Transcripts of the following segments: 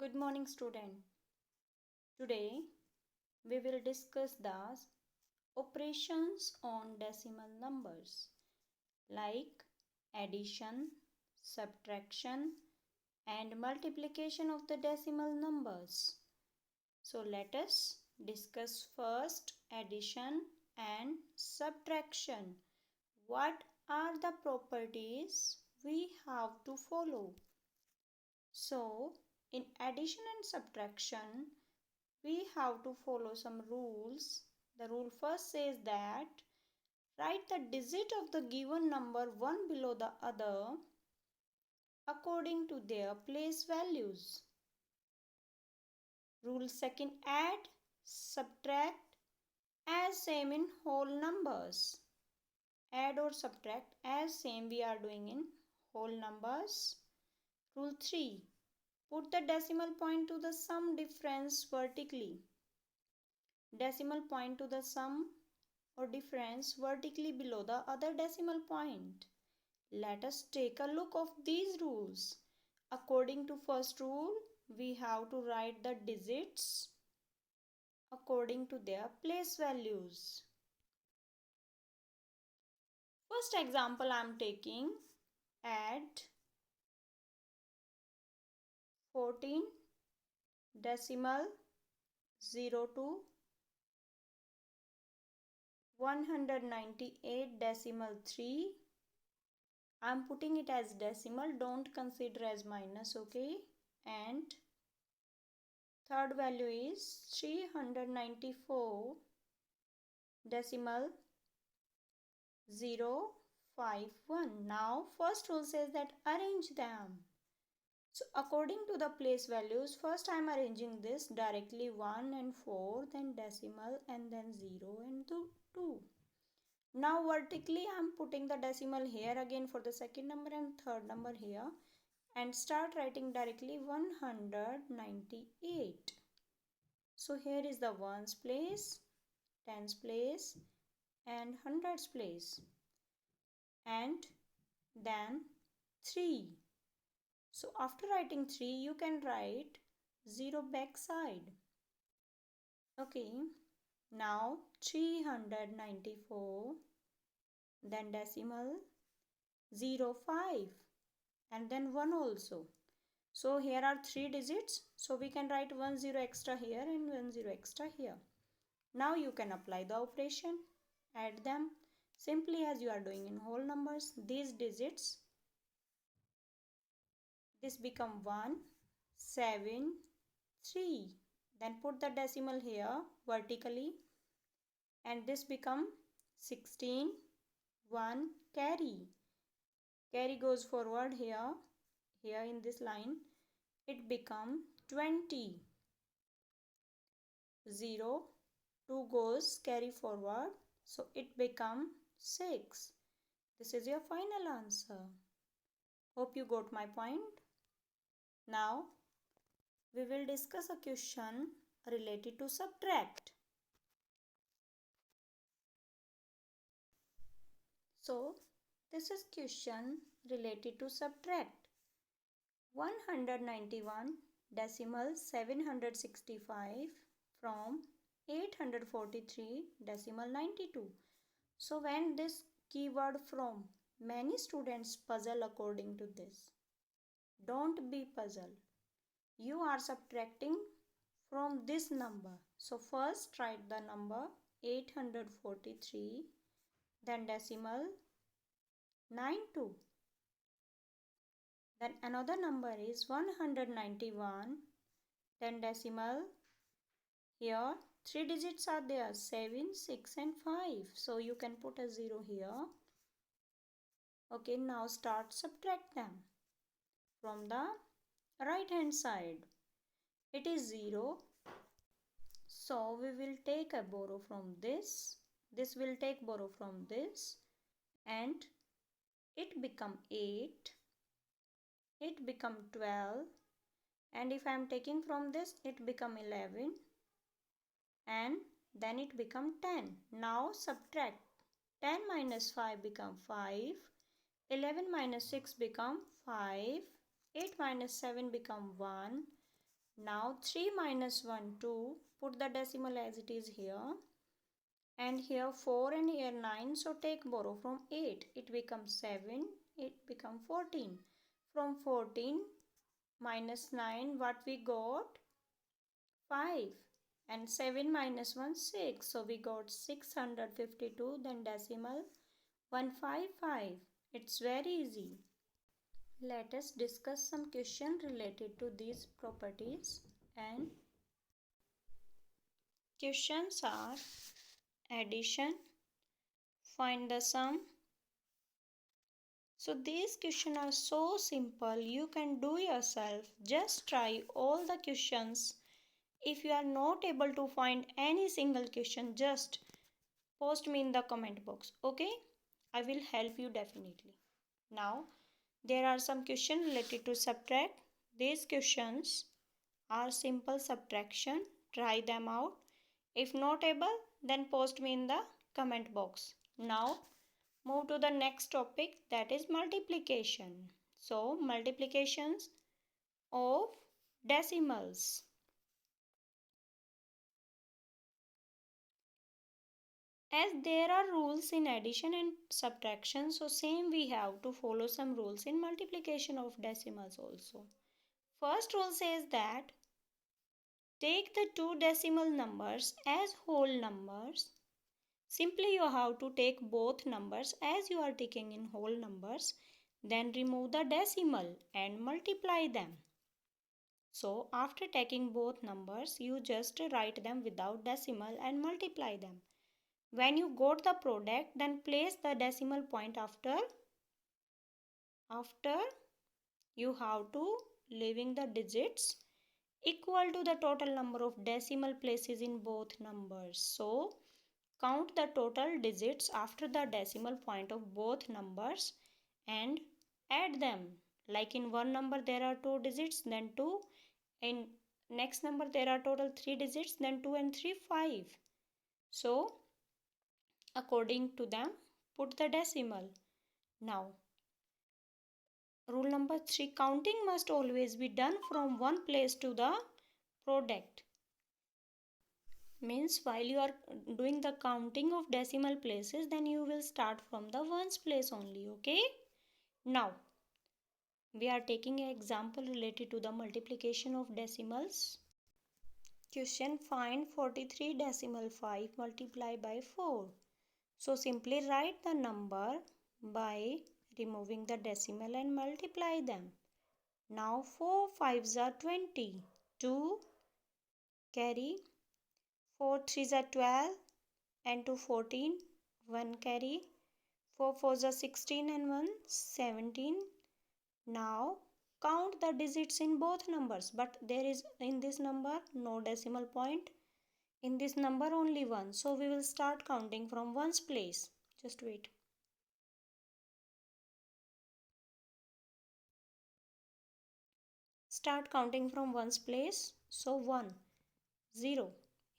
Good morning, student. Today we will discuss the operations on decimal numbers like addition, subtraction, and multiplication of the decimal numbers. So let us discuss first addition and subtraction. What are the properties we have to follow? So, in addition and subtraction, we have to follow some rules. The rule first says that write the digit of the given number one below the other according to their place values. Rule second, add, subtract as same in whole numbers. Add or subtract as same we are doing in whole numbers. Rule 3, put the decimal point to the sum difference vertically. Decimal point to the sum or difference vertically below the other decimal point. Let us take a look of these rules. According to first rule, we have to write the digits according to their place values. First example I am taking, add 14 decimal 0 to 198 decimal 3. I am putting it as decimal, don't consider as minus, okay? And third value is 394 decimal 051. Now first rule says that arrange them. So according to the place values, first I am arranging this directly 1 and 4, then decimal, and then 0 and 2. Now vertically I am putting the decimal here again for the second number and third number here, and start writing directly 198. So here is the ones place, tens place, and hundreds place, and then 3. So after writing 3, you can write 0 back side. Okay, now 394, then decimal 05, and then 1 also. So here are 3 digits, so we can write 1 0 extra here and 1 0 extra here. Now you can apply the operation, add them simply as you are doing in whole numbers. These digits, this become 1 7 3, then put the decimal here vertically, and this become 16 1 carry goes forward here in this line, it become 20 0 2 goes carry forward, so it become 6. This is your final answer. Hope you got my point. Now we will discuss a question related to subtract. So this is question related to subtract. 191 decimal 765 from 843 decimal 92. So when this keyword from, many students puzzle according to this. Don't be puzzled. You are subtracting from this number. So first write the number 843, then decimal 92. Then another number is 191, then decimal, here 3 digits are there, 7, 6 and 5. So you can put a 0 here. Okay, now start subtract them from the right hand side. It is 0. So we will take a borrow from this. This will take borrow from this, and it become 8. It become 12, and if I am taking from this, it become 11, and then it become 10. Now subtract. 10 minus 5 become 5, 11 minus 6 become 5, 8 minus 7 become 1, Now 3 minus 1, 2. Put the decimal as it is here. And here 4 and here 9. So take borrow from 8. It becomes 7. It becomes 14. From 14 minus 9, what we got? 5. And 7 minus 1, 6. So we got 652. Then decimal 155. It's very easy. Let us discuss some questions related to these properties. And questions are addition, find the sum. So these questions are so simple, you can do yourself. Just try all the questions. If you are not able to find any single question, just post me in the comment box. Okay, I will help you definitely. Now there are some questions related to subtract. These questions are simple subtraction. Try them out. If not able, then post me in the comment box. Now move to the next topic, that is multiplication. So multiplications of decimals. As there are rules in addition and subtraction, so same we have to follow some rules in multiplication of decimals also. First rule says that take the two decimal numbers as whole numbers. Simply you have to take both numbers as you are taking in whole numbers, then remove the decimal and multiply them. So after taking both numbers, you just write them without decimal and multiply them. When you got the product, then place the decimal point after you have to leaving the digits equal to the total number of decimal places in both numbers. So count the total digits after the decimal point of both numbers and add them. Like in one number there are two digits, then 2. In next number there are total 3 digits, then 2 and 3, 5. So according to them, put the decimal. Now rule number 3, counting must always be done from one place to the product. Means while you are doing the counting of decimal places, then you will start from the ones place only. Okay, now we are taking an example related to the multiplication of decimals. Question, find 43 decimal 5 multiply by 4. So simply write the number by removing the decimal and multiply them. Now 4 5s are 20, 2 carry, 4 3s are 12 and 2 14, 1 carry, 4 4s are 16 and 1 17. Now count the digits in both numbers, but there is in this number no decimal point. In this number only 1. So we will start counting from ones place. Just wait. Start counting from ones place. So 1, 0.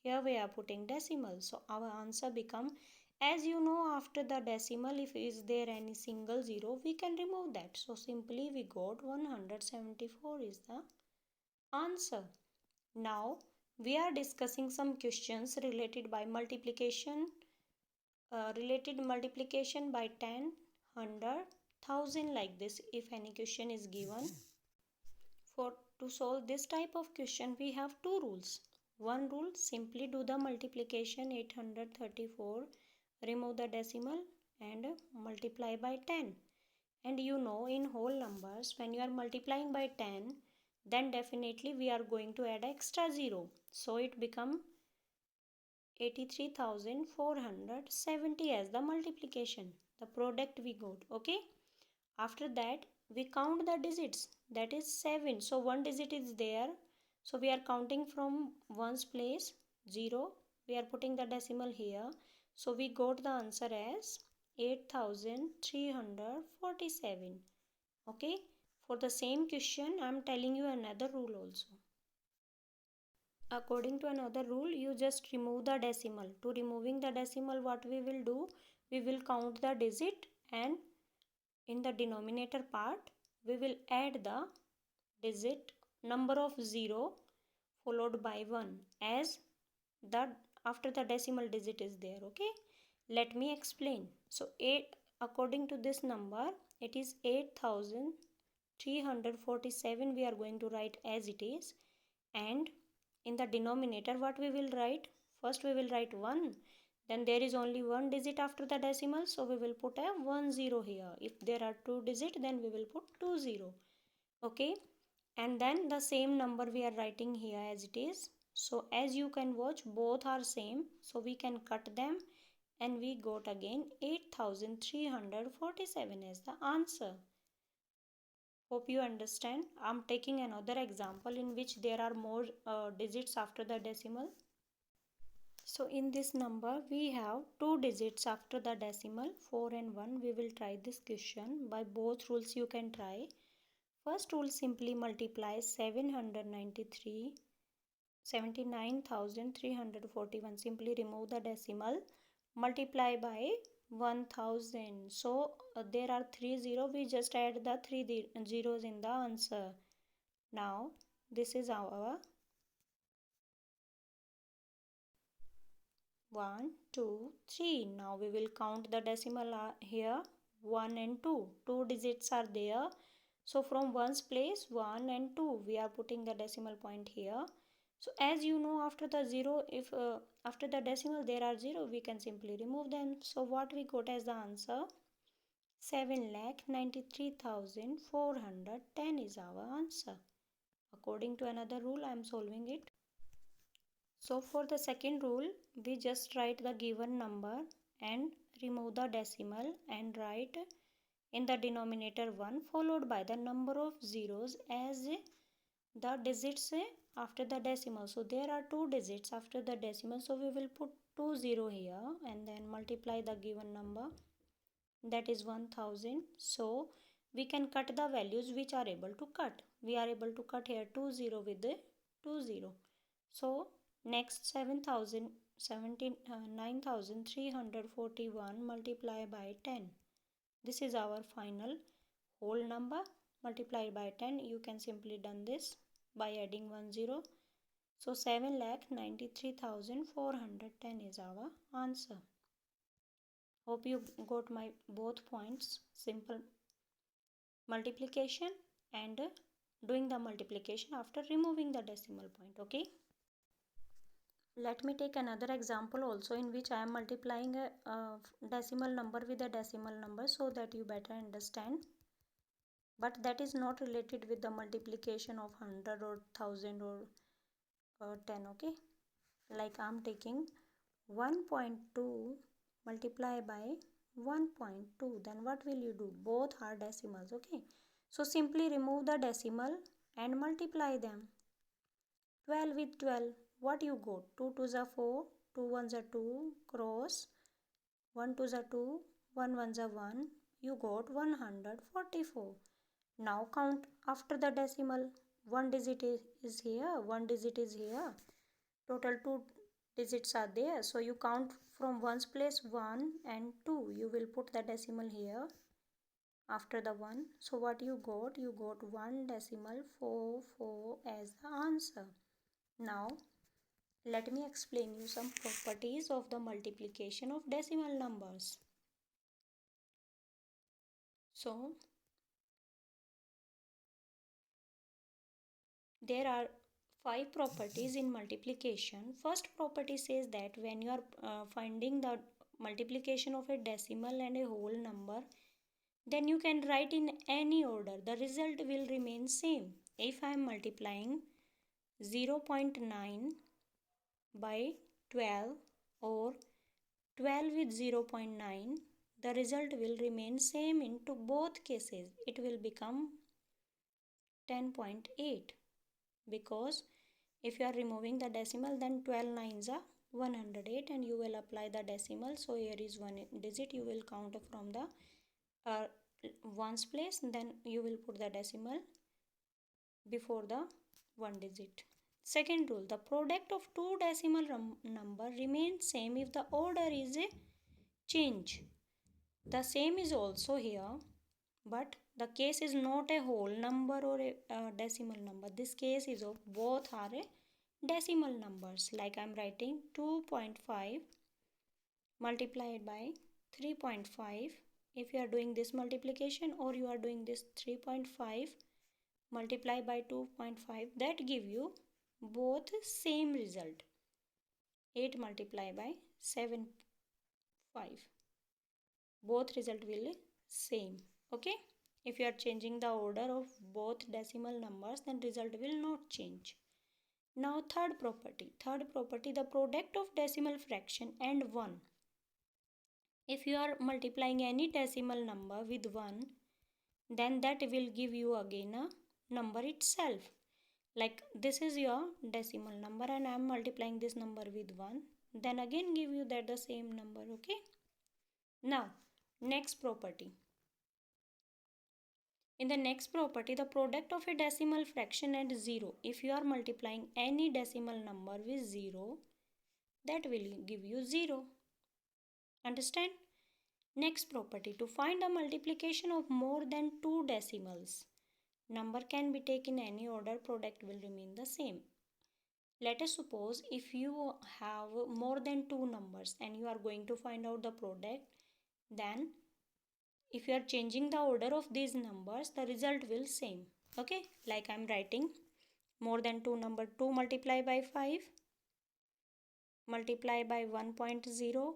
Here we are putting decimal. So our answer become, as you know, after the decimal, if is there any single 0, we can remove that. So simply we got 174 is the answer. Now we are discussing some questions related by multiplication. Related multiplication by 10, 100, 1000 like this. If any question is given, for to solve this type of question we have two rules. One rule, simply do the multiplication 834, remove the decimal and multiply by 10. And you know, in whole numbers when you are multiplying by 10, then definitely we are going to add extra 0. So it become 83,470 as the multiplication, the product we got. Okay, after that we count the digits, that is 7. So one digit is there, so we are counting from ones place, 0. We are putting the decimal here, so we got the answer as 8347. Okay, for the same question I am telling you another rule also. According to another rule, you just remove the decimal. To removing the decimal, what we will do, we will count the digit and in the denominator part we will add the digit number of 0 followed by 1 as the after the decimal digit is there. Okay, let me explain. So 8, according to this number, it is 8347 we are going to write as it is, and in the denominator what we will write? First we will write 1, then there is only one digit after the decimal, so we will put a 10 here. If there are two digits, then we will put 20. Okay, and then the same number we are writing here as it is. So as you can watch, both are same, so we can cut them, and we got again 8347 as the answer. Hope you understand. I'm taking another example in which there are more digits after the decimal. So in this number we have two digits after the decimal, 4 and 1. We will try this question. By both rules you can try. First rule, simply multiply 79,341. Simply remove the decimal, multiply by 1000. So there are 3 zeros. We just add the 3 zeros in the answer. Now this is our 1, 2, 3. Now we will count the decimal here, 1 and 2. Two digits are there. So from ones place, 1 and 2, we are putting the decimal point here. So as you know, after the 0, if after the decimal there are 0, we can simply remove them. So what we got as the answer? 7,93,410 is our answer. According to another rule, I am solving it. So for the second rule, we just write the given number and remove the decimal and write in the denominator 1 followed by the number of zeros as the digits after the decimal. So there are two digits after the decimal, so we will put 20 here and then multiply the given number, that is 1000. So we can cut the values which are able to cut. We are able to cut here 20 with the 20. So next 9,341 multiply by 10. This is our final whole number multiplied by 10. You can simply done this by adding 10. So 7,93,410 is our answer. Hope you got my both points. Simple multiplication and doing the multiplication after removing the decimal point. Okay. Let me take another example also in which I am multiplying a decimal number with a decimal number so that you better understand. But that is not related with the multiplication of 100 or 1000 or 10. Okay. Like I am taking 1.2 multiply by 1.2. Then what will you do? Both are decimals. Okay. So simply remove the decimal and multiply them. 12 with 12. What you got? 2 2s are 4, 2 1s are 2, cross 1 2s are 2, 1 1s are 1. You got 144. Now count after the decimal. One digit is here, one digit is here. Total two digits are there. So you count from ones place 1 and 2. You will put the decimal here after the 1. So what you got? You got 1.44 as the answer. Now let me explain you some properties of the multiplication of decimal numbers. So there are 5 properties in multiplication. First property says that when you are finding the multiplication of a decimal and a whole number, then you can write in any order. The result will remain same. If I am multiplying 0.9 by 12 or 12 with 0.9, the result will remain same into both cases. It will become 10.8, because if you are removing the decimal, then 12 nines are 108 and you will apply the decimal. So here is one digit. You will count from the ones place, then you will put the decimal before the one digit. Second rule, the product of two decimal number remains same if the order is a change. The same is also here, but the case is not a whole number or a decimal number. This case is of both are a decimal numbers, like I'm writing 2.5 multiplied by 3.5. If you are doing this multiplication or you are doing this 3.5 multiply by 2.5, that give you both same result. 8 multiply by 7 5, both result will same. Okay, if you are changing the order of both decimal numbers, then result will not change. Now third property, the product of decimal fraction and 1. If you are multiplying any decimal number with 1, then that will give you again a number itself. Like this is your decimal number and I am multiplying this number with 1, then again give you that the same number. Okay, now next property. In the next property, the product of a decimal fraction and 0. If you are multiplying any decimal number with 0, that will give you 0. Understand? Next property, to find a multiplication of more than 2 decimals. Number can be taken in any order, product will remain the same. Let us suppose if you have more than 2 numbers and you are going to find out the product, then if you are changing the order of these numbers, the result will same. Okay, like I am writing more than 2 number, 2 multiply by 5 multiply by 1.0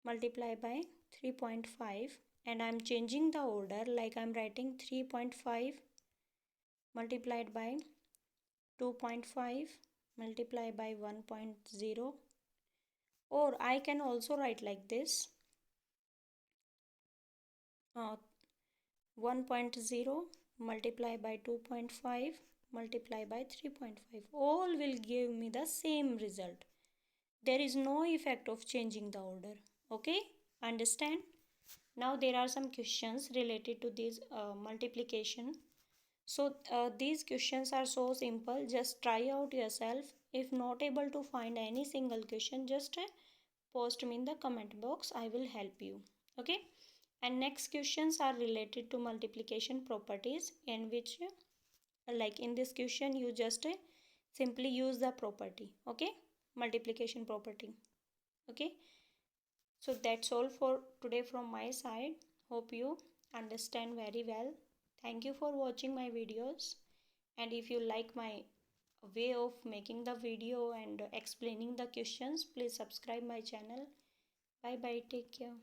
multiply by 3.5, and I am changing the order, like I am writing 3.5 multiplied by 2.5 multiply by 1.0, or I can also write like this 1.0 multiply by 2.5 multiply by 3.5, all will give me the same result. There is no effect of changing the order. Okay, understand? Now there are some questions related to this multiplication. So these questions are so simple, just try out yourself. If not able to find any single question, just post me in the comment box, I will help you. Okay, and next questions are related to multiplication properties, in which like in this question you just simply use the property. Okay, multiplication property. Okay, so that's all for today from my side. Hope you understand very well. Thank you for watching my videos, and if you like my way of making the video and explaining the questions, please subscribe my channel. Bye bye, take care.